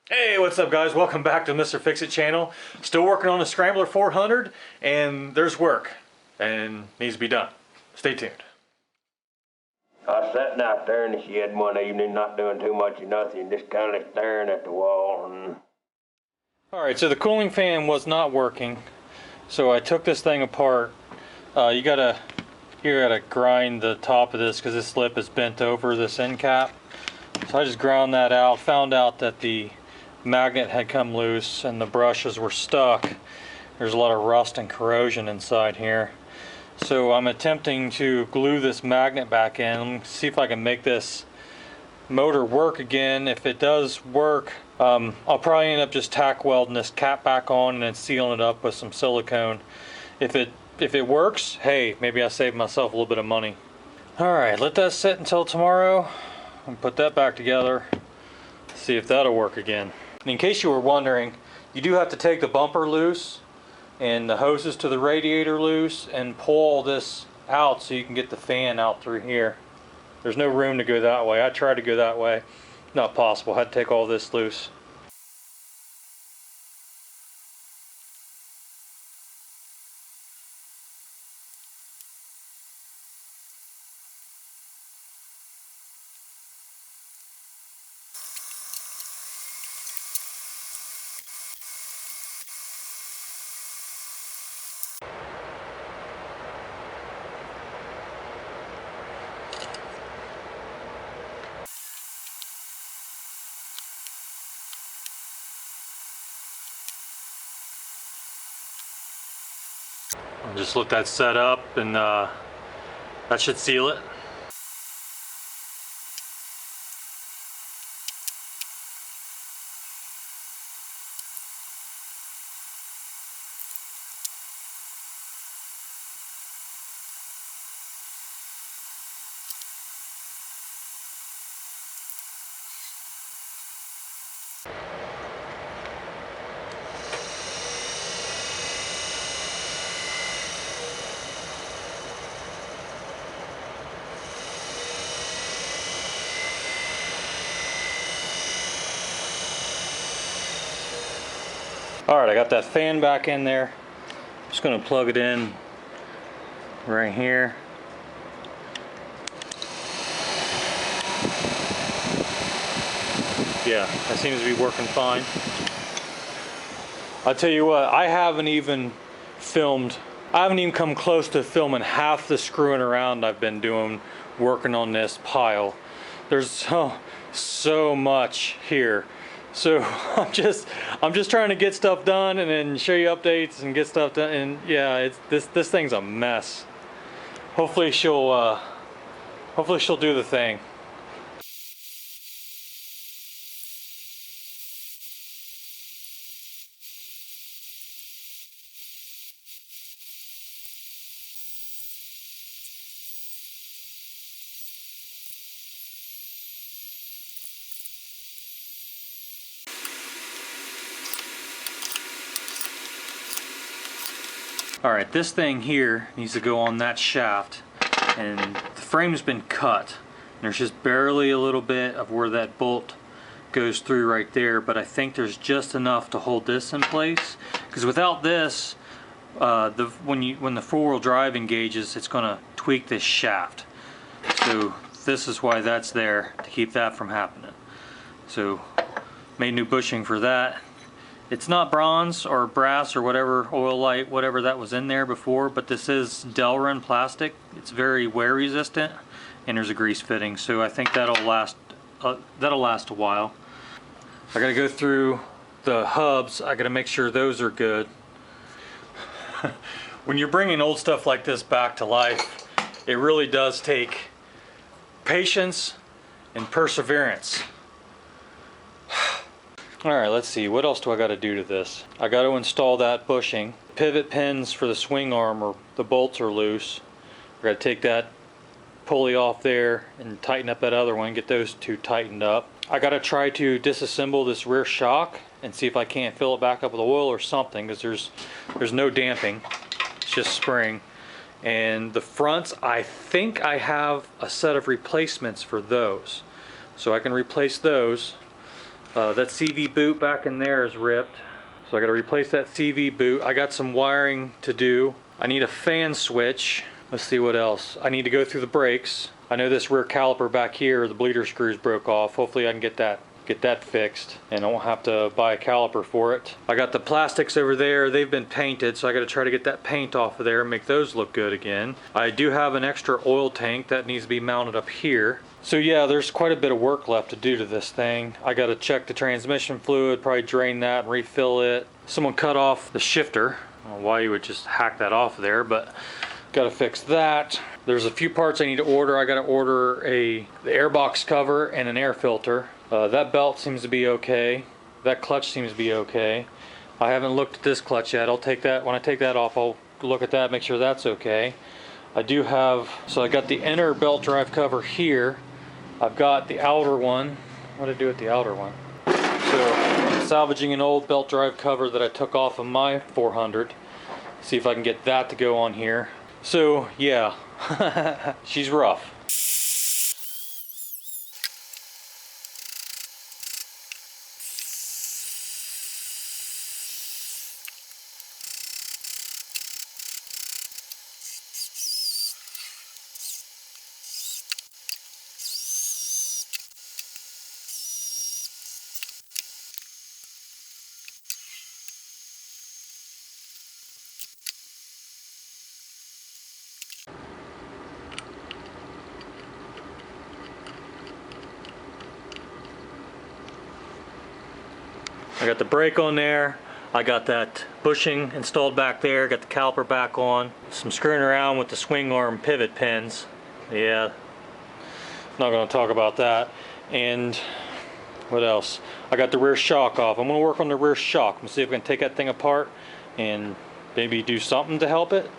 Hey, what's up guys? Welcome back to Mr. Fix-It channel. Still working on the Scrambler 400 and there's work and needs to be done. Stay tuned. I was sitting out there in the shed one evening, not doing too much of nothing, just kind of staring at the wall. Alright, so the cooling fan was not working, so I took this thing apart. You gotta grind the top of this because this lip is bent over this end cap. So I just ground that out, found out that the magnet had come loose and the brushes were stuck. There's a lot of rust and corrosion inside here. So I'm attempting to glue this magnet back in, see if I can make this motor work again. If it does work, I'll probably end up just tack welding this cap back on and then sealing it up with some silicone. If it works, hey, maybe I saved myself a little bit of money. Alright, let that sit until tomorrow and put that back together, see if that'll work again. And in case you were wondering, you do have to take the bumper loose and the hoses to the radiator loose and pull all this out so you can get the fan out through here. There's no room to go that way. I tried to go that way, not possible. I had to take all this loose. Just let that set up and that should seal it. Alright, I got that fan back in there. I'm just going to plug it in right here. Yeah, that seems to be working fine. I'll tell you what, I haven't even come close to filming half the screwing around I've been doing working on this pile. There's so much here. So I'm just trying to get stuff done and then show you updates and get stuff done, and yeah, this thing's a mess. Hopefully she'll do the thing. Alright, this thing here needs to go on that shaft, and the frame's been cut. There's just barely a little bit of where that bolt goes through right there, but I think there's just enough to hold this in place, because without this, when the four-wheel drive engages, it's going to tweak this shaft. So this is why that's there, to keep that from happening. So made new bushing for that. It's not bronze or brass or whatever, oil light, whatever that was in there before, but this is Delrin plastic. It's very wear resistant, and there's a grease fitting, so I think that'll last a while. I gotta go through the hubs. I gotta make sure those are good. When you're bringing old stuff like this back to life, it really does take patience and perseverance. Alright, let's see, what else do I got to do to this? I got to install that bushing. Pivot pins for the swing arm, or the bolts are loose. I got to take that pulley off there and tighten up that other one, get those two tightened up. I got to try to disassemble this rear shock and see if I can't fill it back up with oil or something, because there's no damping, it's just spring. And the fronts, I think I have a set of replacements for those, so I can replace those. That CV boot back in there is ripped, so I got to replace that CV boot. I got some wiring to do. I need a fan switch. Let's see what else. I need to go through the brakes. I know this rear caliper back here, the bleeder screws broke off. Hopefully I can get that fixed and I won't have to buy a caliper for it. I got the plastics over there. They've been painted, so I got to try to get that paint off of there and make those look good again. I do have an extra oil tank that needs to be mounted up here. So yeah, there's quite a bit of work left to do to this thing. I got to check the transmission fluid, probably drain that and refill it. Someone cut off the shifter. I don't know why you would just hack that off there, but got to fix that. There's a few parts I need to order. I got to order the airbox cover and an air filter. That belt seems to be okay. That clutch seems to be okay. I haven't looked at this clutch yet. I'll take that, when I take that off, I'll look at that, make sure that's okay. I do have, so I got the inner belt drive cover here. I've got the outer one. What did I do with the outer one? So I'm salvaging an old belt drive cover that I took off of my 400. See if I can get that to go on here. So yeah, she's rough. I got the brake on there. I got that bushing installed back there. Got the caliper back on. Some screwing around with the swing arm pivot pins. Yeah, not going to talk about that. And what else? I got the rear shock off. I'm going to work on the rear shock. I'm going to see if I can take that thing apart and maybe do something to help it.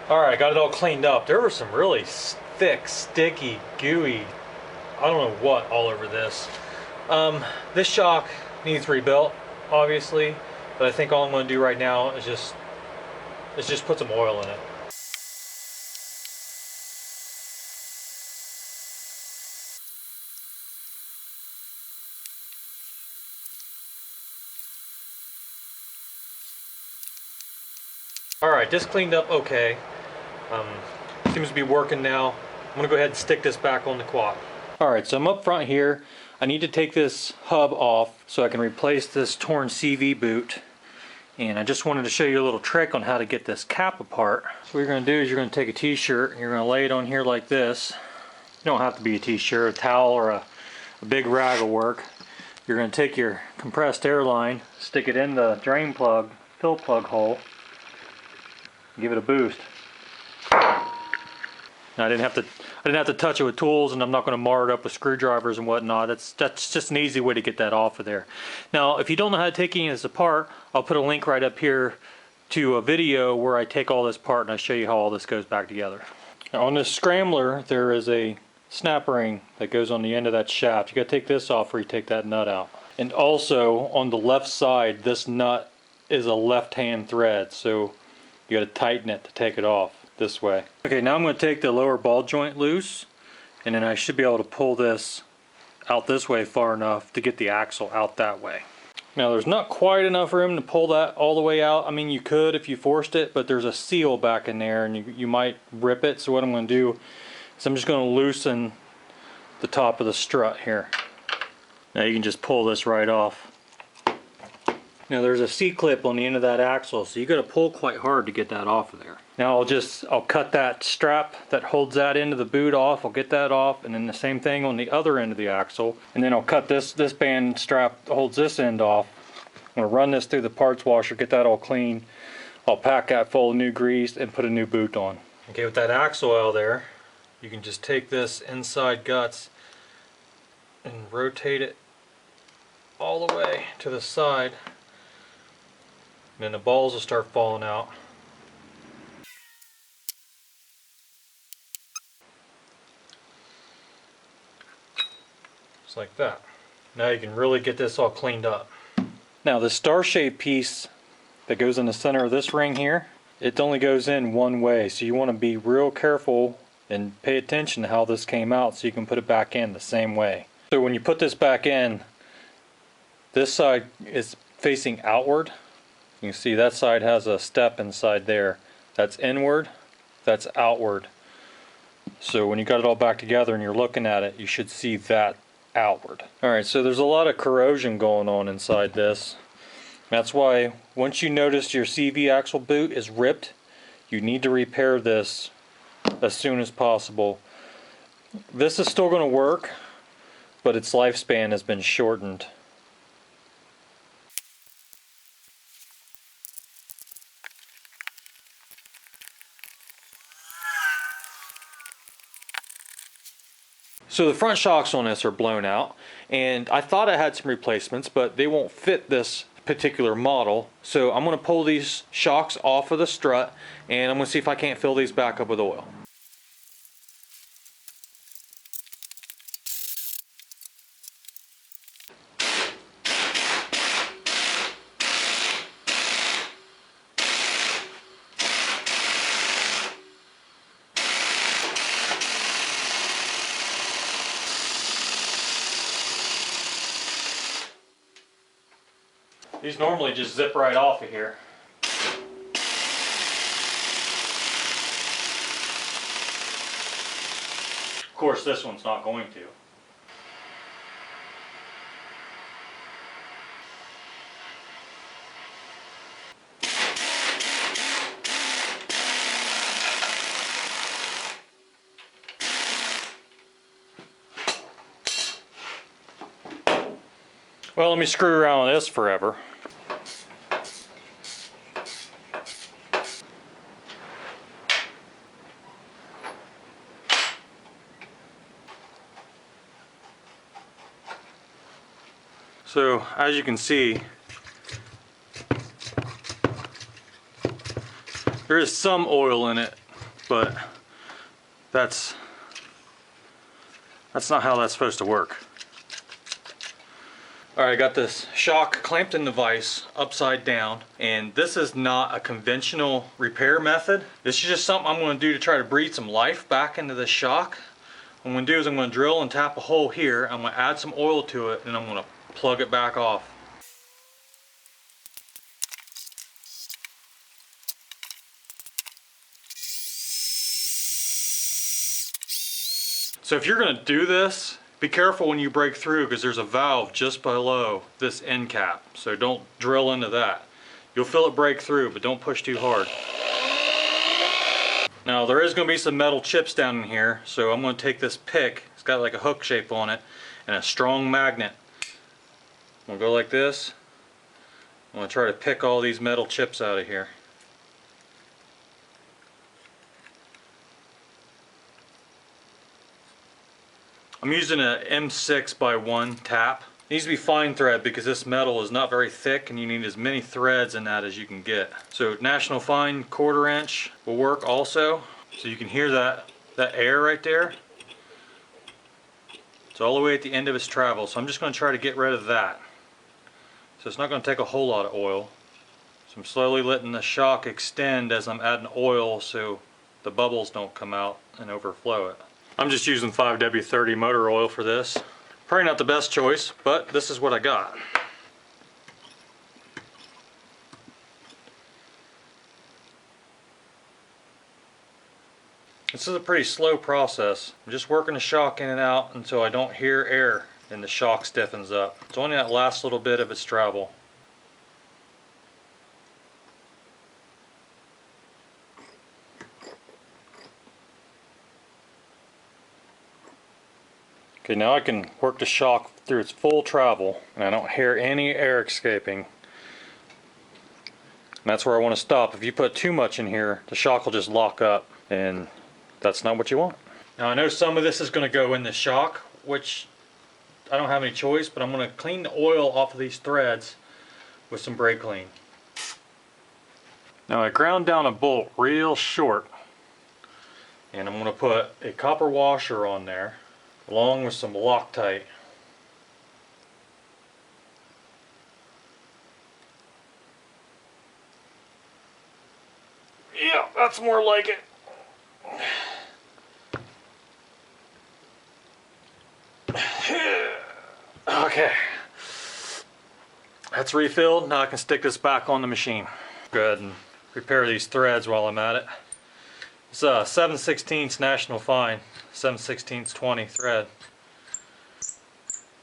Alright, got it all cleaned up. There was some really thick, sticky, gooey, I don't know what all over this. This shock needs rebuilt, obviously, but I think all I'm going to do right now is just put some oil in it. Alright, this cleaned up okay. Seems to be working now. I'm going to go ahead and stick this back on the quad. Alright, so I'm up front here. I need to take this hub off so I can replace this torn CV boot. And I just wanted to show you a little trick on how to get this cap apart. So what you're going to do is you're going to take a t-shirt and you're going to lay it on here like this. You don't have to be a t-shirt, a towel, or a big rag will work. You're going to take your compressed air line, stick it in the drain plug, fill plug hole, give it a boost. Now, I didn't have to touch it with tools, and I'm not going to mar it up with screwdrivers and whatnot. That's just an easy way to get that off of there. Now, if you don't know how to take any of this apart, I'll put a link right up here to a video where I take all this apart and I show you how all this goes back together. Now, on this Scrambler, there is a snap ring that goes on the end of that shaft. You got to take this off before you take that nut out. And also, on the left side, this nut is a left-hand thread, so you got to tighten it to take it off this way. Okay, now I'm going to take the lower ball joint loose, and then I should be able to pull this out this way far enough to get the axle out that way. Now, there's not quite enough room to pull that all the way out. I mean, you could if you forced it, but there's a seal back in there and you might rip it. So what I'm going to do is I'm just going to loosen the top of the strut here. Now you can just pull this right off. Now there's a C-clip on the end of that axle, so you got to pull quite hard to get that off of there. Now I'll cut that strap that holds that into the boot off. I'll get that off, and then the same thing on the other end of the axle. And then I'll cut this band strap that holds this end off. I'm going to run this through the parts washer, get that all clean. I'll pack that full of new grease and put a new boot on. Okay, with that axle oil there, you can just take this inside guts and rotate it all the way to the side. And then the balls will start falling out. Just like that. Now you can really get this all cleaned up. Now the star-shaped piece that goes in the center of this ring here, it only goes in one way, so you want to be real careful and pay attention to how this came out so you can put it back in the same way. So when you put this back in, this side is facing outward. You can see that side has a step inside there. That's inward, that's outward. So when you got it all back together and you're looking at it, you should see that outward. Alright, so there's a lot of corrosion going on inside this. That's why once you notice your CV axle boot is ripped, you need to repair this as soon as possible. This is still going to work, but its lifespan has been shortened. So the front shocks on this are blown out, and I thought I had some replacements, but they won't fit this particular model. So I'm going to pull these shocks off of the strut, and I'm going to see if I can't fill these back up with oil. These normally just zip right off of here. Of course, this one's not going to. Well, let me screw around with this forever. So, as you can see, there is some oil in it, but that's not how that's supposed to work. Alright, I got this shock clamped in the vise upside down, and this is not a conventional repair method. This is just something I'm going to do to try to breathe some life back into the shock. What I'm going to do is I'm going to drill and tap a hole here. I'm going to add some oil to it, and I'm going to plug it back off. So if you're going to do this, be careful when you break through, because there's a valve just below this end cap. So don't drill into that. You'll feel it break through, but don't push too hard. Now there is going to be some metal chips down in here, so I'm going to take this pick. It's got like a hook shape on it and a strong magnet. I'm going to go like this. I'm going to try to pick all these metal chips out of here. I'm using a M6x1 tap. It needs to be fine thread because this metal is not very thick and you need as many threads in that as you can get. So National Fine 1/4 inch will work also. So you can hear that air right there. It's all the way at the end of its travel. So I'm just going to try to get rid of that. So it's not going to take a whole lot of oil. So I'm slowly letting the shock extend as I'm adding oil so the bubbles don't come out and overflow it. I'm just using 5W30 motor oil for this. Probably not the best choice, but this is what I got. This is a pretty slow process. I'm just working the shock in and out until I don't hear air and the shock stiffens up. It's only that last little bit of its travel. Okay, now I can work the shock through its full travel and I don't hear any air escaping. And that's where I want to stop. If you put too much in here, the shock will just lock up, and that's not what you want. Now I know some of this is going to go in the shock, which I don't have any choice, but I'm going to clean the oil off of these threads with some brake clean. Now I ground down a bolt real short, and I'm going to put a copper washer on there along with some Loctite. more like it. Okay. That's refilled. Now I can stick this back on the machine. Go ahead and repair these threads while I'm at it. It's a 7/16 National Fine, 7/16 20 thread.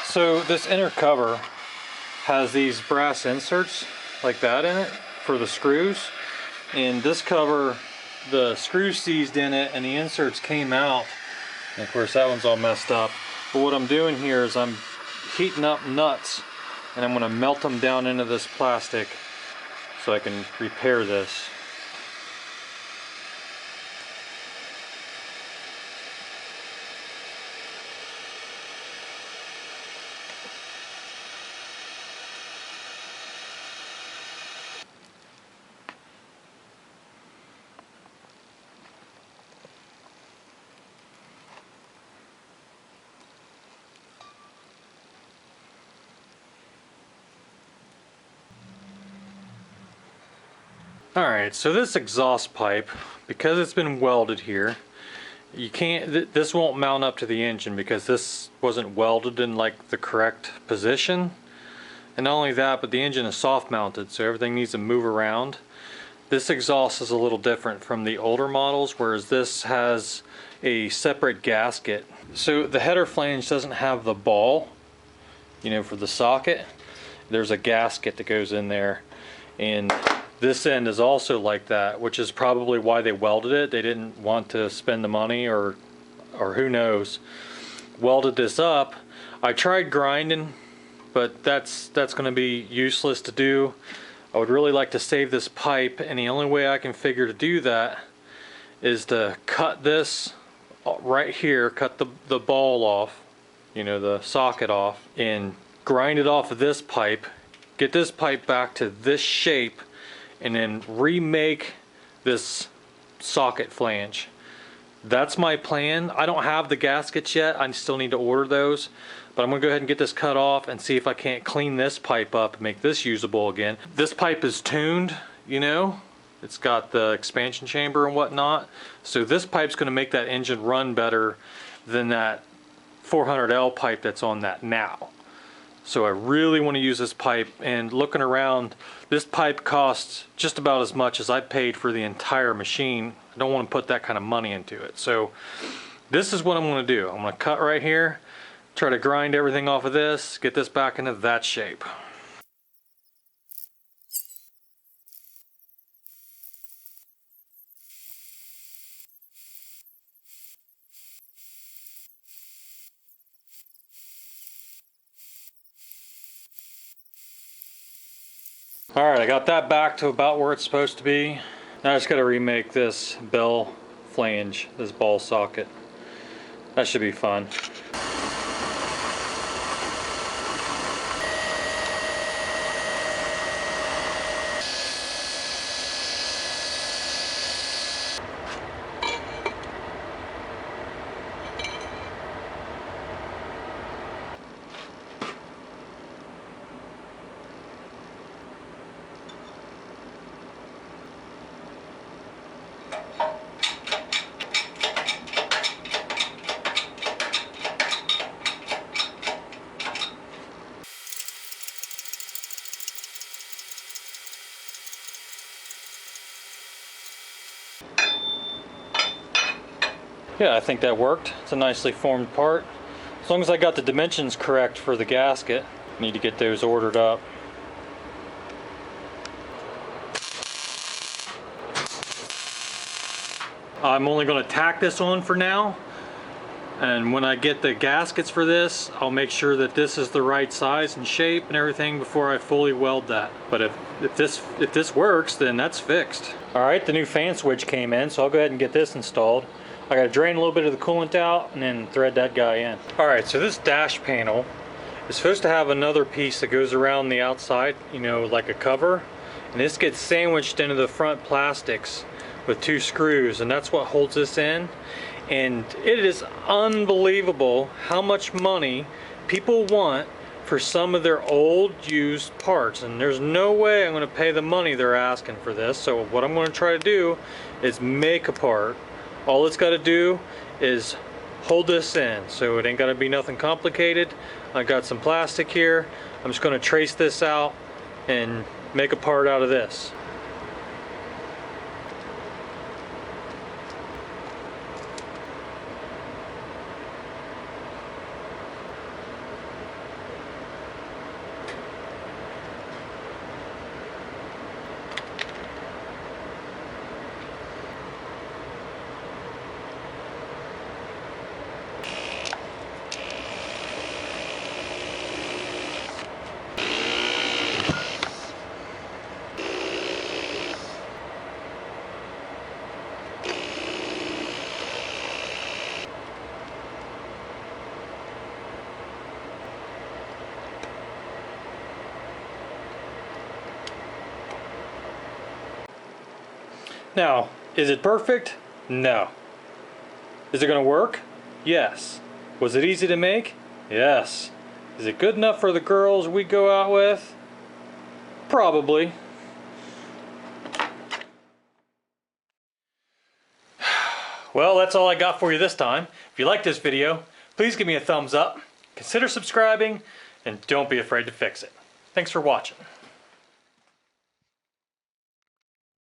So this inner cover has these brass inserts like that in it for the screws. And this cover, the screws seized in it and the inserts came out. And of course that one's all messed up. But what I'm doing here is I'm heating up nuts and I'm going to melt them down into this plastic so I can repair this. Alright, so this exhaust pipe, because it's been welded here, you can't, this won't mount up to the engine because this wasn't welded in like the correct position. And not only that, but the engine is soft mounted, so everything needs to move around. This exhaust is a little different from the older models, whereas this has a separate gasket. So the header flange doesn't have the ball, you know, for the socket. There's a gasket that goes in there, and this end is also like that, which is probably why they welded it. They didn't want to spend the money, or who knows. Welded this up. I tried grinding, but that's going to be useless to do. I would really like to save this pipe, and the only way I can figure to do that is to cut this right here, cut the ball off, you know, the socket off, and grind it off of this pipe, get this pipe back to this shape, and then remake this socket flange. That's my plan. I don't have the gaskets yet. I still need to order those, but I'm gonna go ahead and get this cut off and see if I can't clean this pipe up and make this usable again. This pipe is tuned, you know, it's got the expansion chamber and whatnot, so this pipe's gonna make that engine run better than that 400L pipe that's on that now. So I really want to use this pipe, and looking around, this pipe costs just about as much as I paid for the entire machine. I don't want to put that kind of money into it. So this is what I'm going to do. I'm going to cut right here, try to grind everything off of this, get this back into that shape. Alright, I got that back to about where it's supposed to be. Now I just got to remake this bell flange, this ball socket. That should be fun. Yeah, I think that worked. It's a nicely formed part. As long as I got the dimensions correct for the gasket. Need to get those ordered up. I'm only going to tack this on for now, and when I get the gaskets for this, I'll make sure that this is the right size and shape and everything before I fully weld that. But if this works, then that's fixed. Alright, the new fan switch came in, so I'll go ahead and get this installed. I gotta drain a little bit of the coolant out and then thread that guy in. Alright, so this dash panel is supposed to have another piece that goes around the outside, you know, like a cover. And this gets sandwiched into the front plastics with 2 screws, and that's what holds this in. And it is unbelievable how much money people want for some of their old used parts, and there's no way I'm going to pay the money they're asking for this. So what I'm going to try to do is make a part. All it's got to do is hold this in, so it ain't got to be nothing complicated. I got some plastic here. I'm just going to trace this out and make a part out of this. Now, is it perfect? No. Is it going to work? Yes. Was it easy to make? Yes. Is it good enough for the girls we go out with? Probably. Well, that's all I got for you this time. If you like this video, please give me a thumbs up, consider subscribing, and don't be afraid to fix it. Thanks for watching.